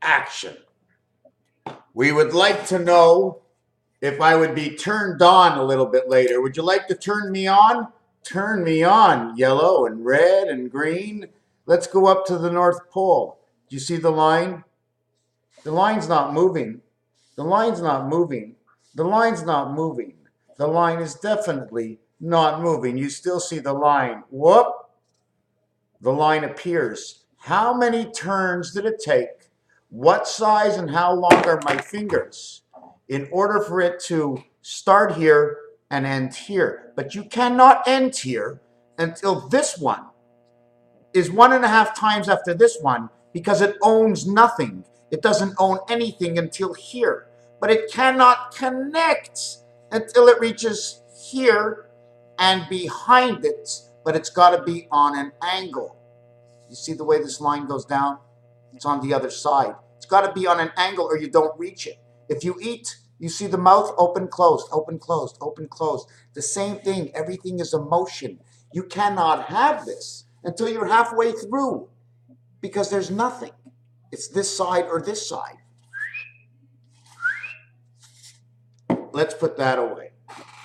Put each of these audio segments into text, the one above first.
action. We would like to know if I would be turned on a little bit later. Would you like to turn me on? Turn me on, yellow and red and green. Let's go up to the North Pole. Do you see the line? The line's not moving. The line's not moving. The line's not moving. The line is definitely not moving. You still see the line. Whoop. The line appears. How many turns did it take? What size and how long are my fingers in order for it to start here and end here? But you cannot end here until this one is 1.5 times after this one, because it owns nothing. It doesn't own anything until here. But it cannot connect until it reaches here and behind it, but it's got to be on an angle. You see the way this line goes down? It's on the other side. It's got to be on an angle or you don't reach it. If you eat, you see the mouth open, closed, open, closed, open, closed. The same thing. Everything is a motion. You cannot have this until you're halfway through, because there's nothing. It's this side or this side. Let's put that away.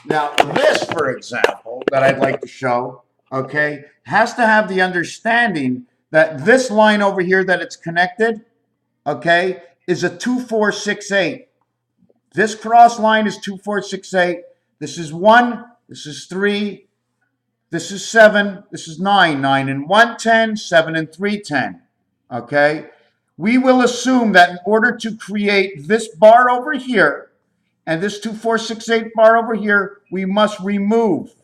Now, this, for example, that I'd like to show, okay, has to have the understanding that this line over here that it's connected, okay, is a 2468. This cross line is 2468. This is 1, this is 3, this is 7, this is 9. 9 and 1, 10, 7 and 3, 10. Okay? We will assume that in order to create this bar over here and this 2468 bar over here, we must remove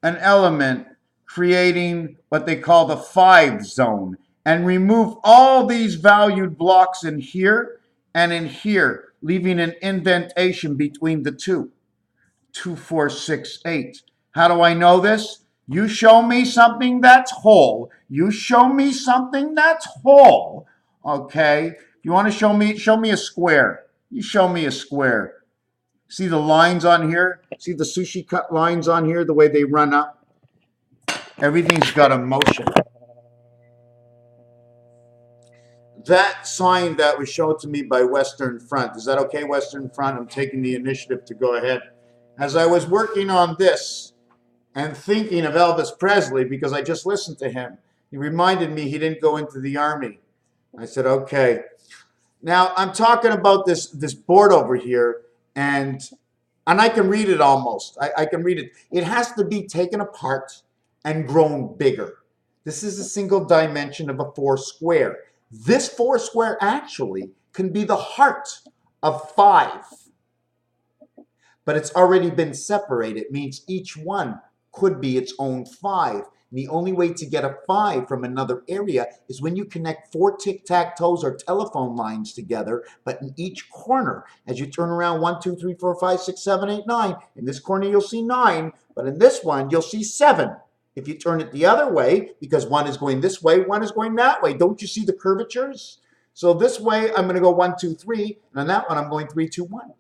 an element creating what they call the 5 zone, and remove all these valued blocks in here and in here, leaving an indentation between the two. 2468. How do I know this? You show me something that's whole. You show me something that's whole. Okay? You want to show me a square. You show me a square. See the lines on here? See the sushi cut lines on here, the way they run up? Everything's got a motion. That sign that was shown to me by Western Front, is that okay, Western Front? I'm taking the initiative to go ahead. As I was working on this and thinking of Elvis Presley, because I just listened to him, he reminded me he didn't go into the Army. I said, okay. Now, I'm talking about this board over here, and I can read it almost. I can read it. It has to be taken apart and grown bigger. This is a single dimension of a 4 square. This 4 square actually can be the heart of 5. But it's already been separated. It means each one could be its own 5. And the only way to get a 5 from another area is when you connect 4 tic-tac-toes or telephone lines together, but in each corner, as you turn around 1, 2, 3, 4, 5, 6, 7, 8, 9. In this corner, you'll see 9, but in this one, you'll see 7. If you turn it the other way, because one is going this way, one is going that way. Don't you see the curvatures? So this way, I'm going to go 1, 2, 3, and on that one, I'm going 3, 2, 1.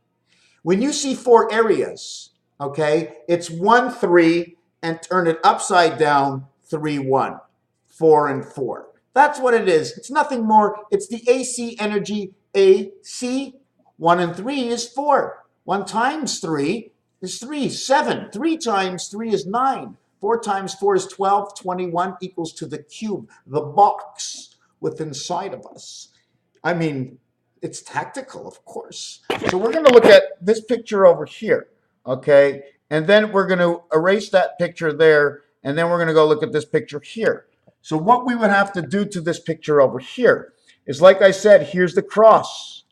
When you see 4 areas, okay, it's 1, 3, and turn it upside down, 3, 1, 4, and 4. That's what it is. It's nothing more. It's the AC energy. AC, 1 and 3 is 4. 1 times 3 is 3, 7. 3 times 3 is 9. 4 times 4 is 12. 21 equals to the cube, the box within inside of us. I mean, it's tactical, of course. So we're going to look at this picture over here, okay? And then we're going to erase that picture there, and then we're going to go look at this picture here. So what we would have to do to this picture over here is, like I said, here's the cross.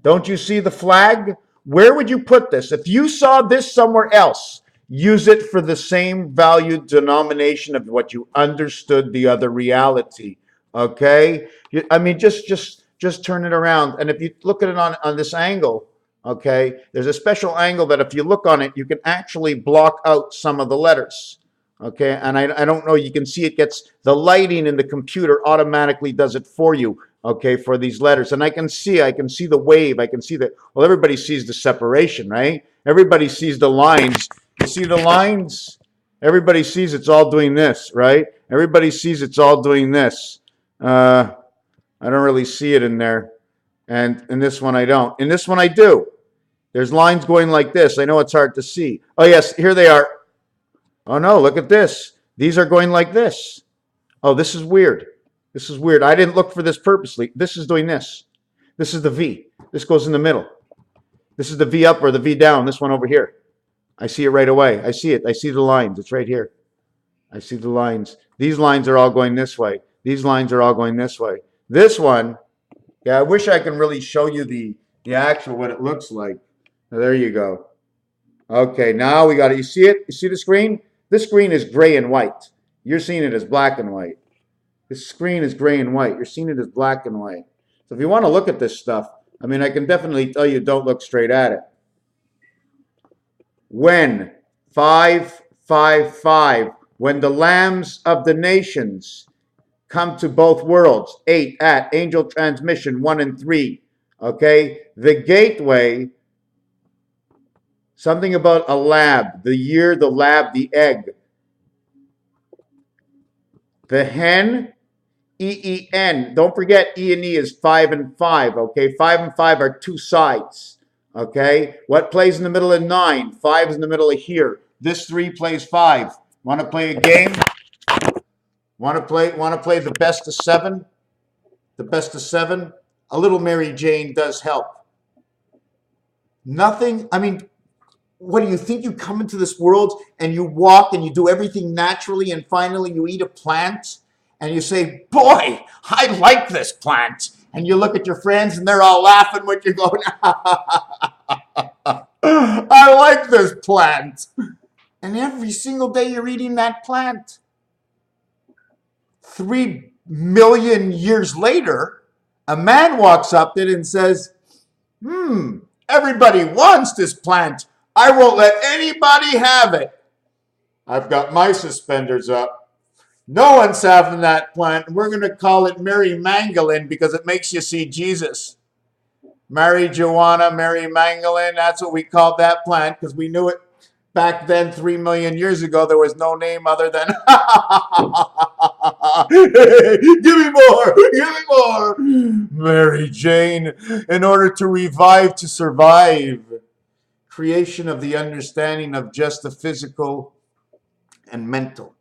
Don't you see the flag? Where would you put this? If you saw this somewhere else, use it for the same value denomination of what you understood the other reality, okay? I mean, just turn it around. And if you look at it on this angle, okay, there's a special angle that if you look on it, you can actually block out some of the letters, okay? And I don't know, you can see it gets, the lighting in the computer automatically does it for you, okay, for these letters. And I can see the wave, I can see that, well, everybody sees the separation, right? Everybody sees the lines. You see the lines? Everybody sees it's all doing this, right? Everybody sees it's all doing this. I don't really see it in there. And in this one, I don't. In this one, I do. There's lines going like this. I know it's hard to see. Oh, yes, here they are. Oh, no, look at this. These are going like this. Oh, this is weird. This is weird. I didn't look for this purposely. This is doing this. This is the V. This goes in the middle. This is the V up or the V down. This one over here. I see it right away. I see it. I see the lines. It's right here. I see the lines. These lines are all going this way. These lines are all going this way. This one, yeah, I wish I can really show you the actual what it looks like. There you go. Okay, now we got it. You see it? You see the screen? This screen is gray and white. You're seeing it as black and white. This screen is gray and white. You're seeing it as black and white. So if you want to look at this stuff, I mean, I can definitely tell you don't look straight at it. When 555, when the lambs of the nations come to both worlds, 8 at angel transmission 1 and 3. Okay, the gateway, something about a lab, the year, the lab, the egg. The hen, EEN. Don't forget E and E is 5 and 5. Okay, 5 and 5 are two sides. Okay, what plays in the middle of 9? 5 is in the middle of here. This 3 plays 5. Want to play a game? Want to play the best of 7? The best of 7? A little Mary Jane does help. Nothing, I mean, what do you think? You come into this world and you walk and you do everything naturally and finally you eat a plant and you say, boy, I like this plant. And you look at your friends and they're all laughing when you're going, I like this plant. And every single day you're eating that plant. 3 million years later, a man walks up to it and says, everybody wants this plant. I won't let anybody have it. I've got my suspenders up. No one's having that plant. We're going to call it Mary Magdalene because it makes you see Jesus. Mary Joanna, Mary Magdalene, that's what we called that plant because we knew it back then 3 million years ago. There was no name other than give me more, Mary Jane, in order to revive, to survive. Creation of the understanding of just the physical and mental,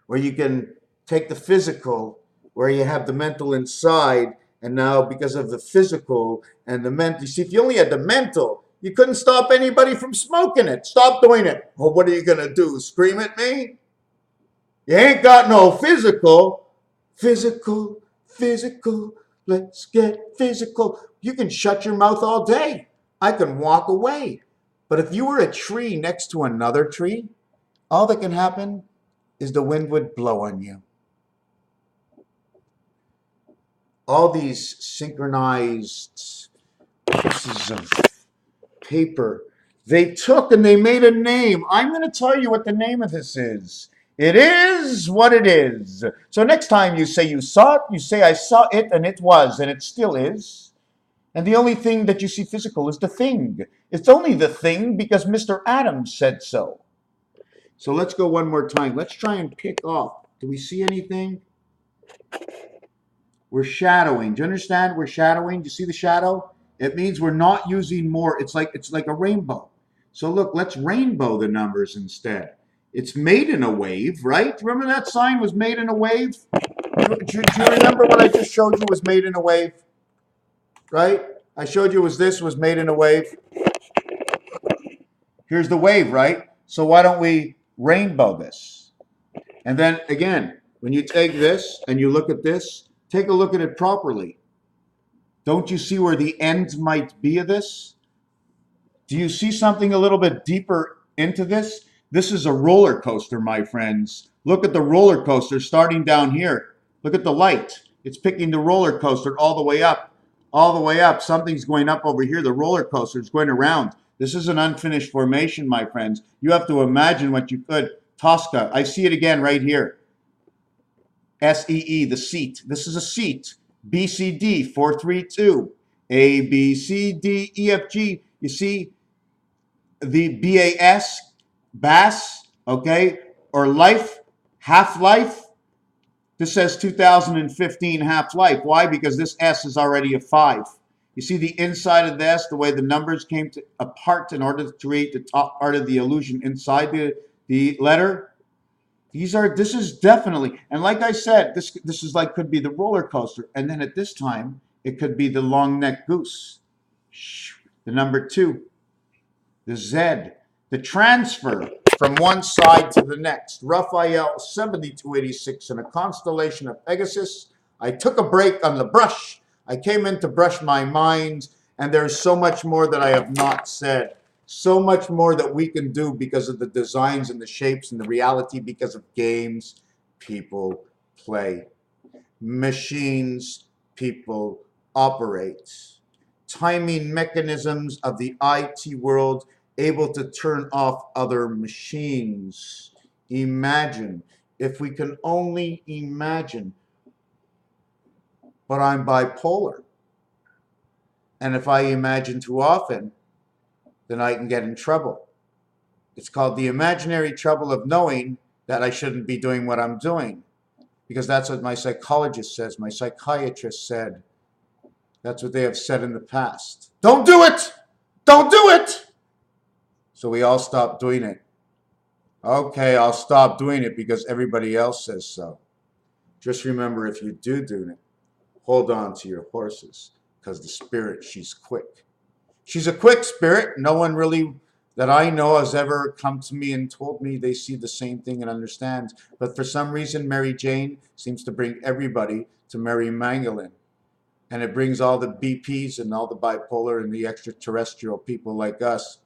where you can take the physical, where you have the mental inside, and now because of the physical and the mental, you see, if you only had the mental, you couldn't stop anybody from smoking it. Stop doing it. Well, what are you going to do? Scream at me? You ain't got no physical. Physical, let's get physical. You can shut your mouth all day. I can walk away. But if you were a tree next to another tree, all that can happen is the wind would blow on you. All these synchronized pieces of paper, they took and they made a name. I'm going to tell you what the name of this is. It is what it is. So next time you say you saw it, you say I saw it and it was and it still is. And the only thing that you see physical is the thing. It's only the thing because Mr. Adams said so. So let's go one more time. Let's try and pick off. Do we see anything? We're shadowing. Do you understand? We're shadowing. Do you see the shadow? It means we're not using more. It's like a rainbow. So look, let's rainbow the numbers instead. It's made in a wave, right? Remember that sign was made in a wave? Do you remember what I just showed you was made in a wave? Right? I showed you was made in a wave. Here's the wave, right? So why don't we rainbow this? And then again, when you take this and you look at this, take a look at it properly. Don't you see where the ends might be of this? Do you see something a little bit deeper into this? This is a roller coaster, my friends. Look at the roller coaster starting down here. Look at the light. It's picking the roller coaster all the way up. All the way up. Something's going up over here. The roller coaster is going around. This is an unfinished formation, my friends. You have to imagine what you could. Tosca. I see it again right here. SEE, the seat. This is a seat. BCD, 432. A, B, C, D, E, F, G. You see the BAS, bass, okay, or life, half-life. This says 2015 half-life. Why? Because this S is already a 5. You see the inside of the S, the way the numbers came apart in order to create the top part of the illusion inside the letter? This is definitely, and like I said, this is like, could be the roller coaster. And then at this time, it could be the long neck goose. The number 2, the Z, the transfer from one side to the next. Raphael 7286 in a constellation of Pegasus. I took a break on the brush. I came in to brush my mind, and there's so much more that I have not said. So much more that we can do because of the designs and the shapes and the reality, because of games people play. Machines people operate. Timing mechanisms of the IT world able to turn off other machines. Imagine, if we can only imagine. But I'm bipolar. And if I imagine too often, then I can get in trouble. It's called the imaginary trouble of knowing that I shouldn't be doing what I'm doing. Because that's what my psychologist says, my psychiatrist said. That's what they have said in the past. Don't do it! Don't do it! So we all stop doing it. Okay, I'll stop doing it because everybody else says so. Just remember, if you do it, hold on to your horses, because the spirit, she's quick. She's a quick spirit. No one really that I know has ever come to me and told me they see the same thing and understands. But for some reason, Mary Jane seems to bring everybody to Mary Magdalene. And it brings all the BPs and all the bipolar and the extraterrestrial people like us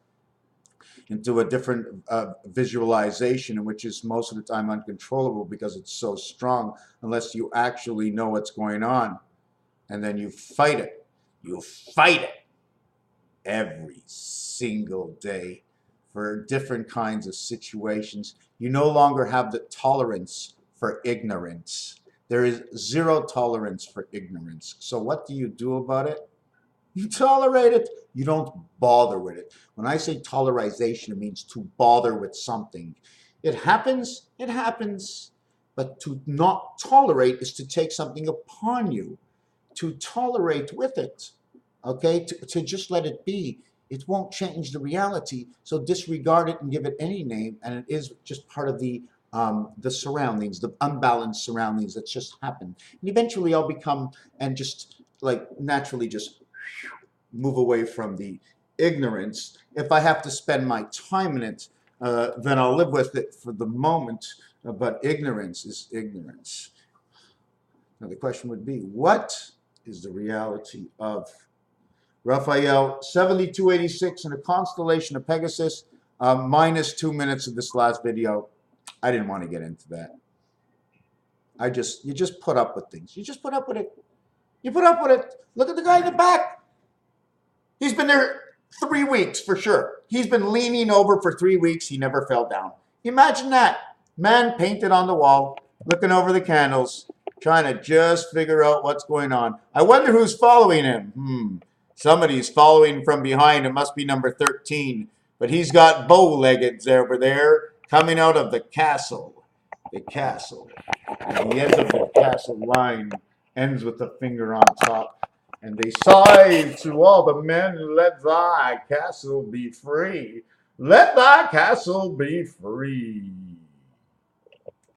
into a different visualization, which is most of the time uncontrollable because it's so strong unless you actually know what's going on. And then you fight it. You fight it every single day for different kinds of situations. You no longer have the tolerance for ignorance. There is zero tolerance for ignorance. So what do you do about it? You tolerate it. You don't bother with it. When I say tolerization, it means to bother with something. It happens, it happens. But to not tolerate is to take something upon you. To tolerate with it, okay? To just let it be. It won't change the reality. So disregard it and give it any name, and it is just part of the surroundings, the unbalanced surroundings that's just happened. And eventually I'll become, and just like naturally just move away from the ignorance. If I have to spend my time in it, then I'll live with it for the moment, but ignorance is ignorance. Now the question would be, what is the reality of Raphael 7286 in a constellation of Pegasus, minus 2 minutes of this last video. I didn't want to get into that. You just put up with things. You just put up with it. You put up with it. Look at the guy in the back. He's been there 3 weeks for sure. He's been leaning over for 3 weeks. He never fell down. Imagine that. Man painted on the wall, looking over the candles, trying to just figure out what's going on. I wonder who's following him. Somebody's following from behind. It must be number 13. But he's got bow-leggeds over there coming out of the castle. The castle. And the end of the castle line ends with a finger on top. And they sigh to all the men, let thy castle be free. Let thy castle be free.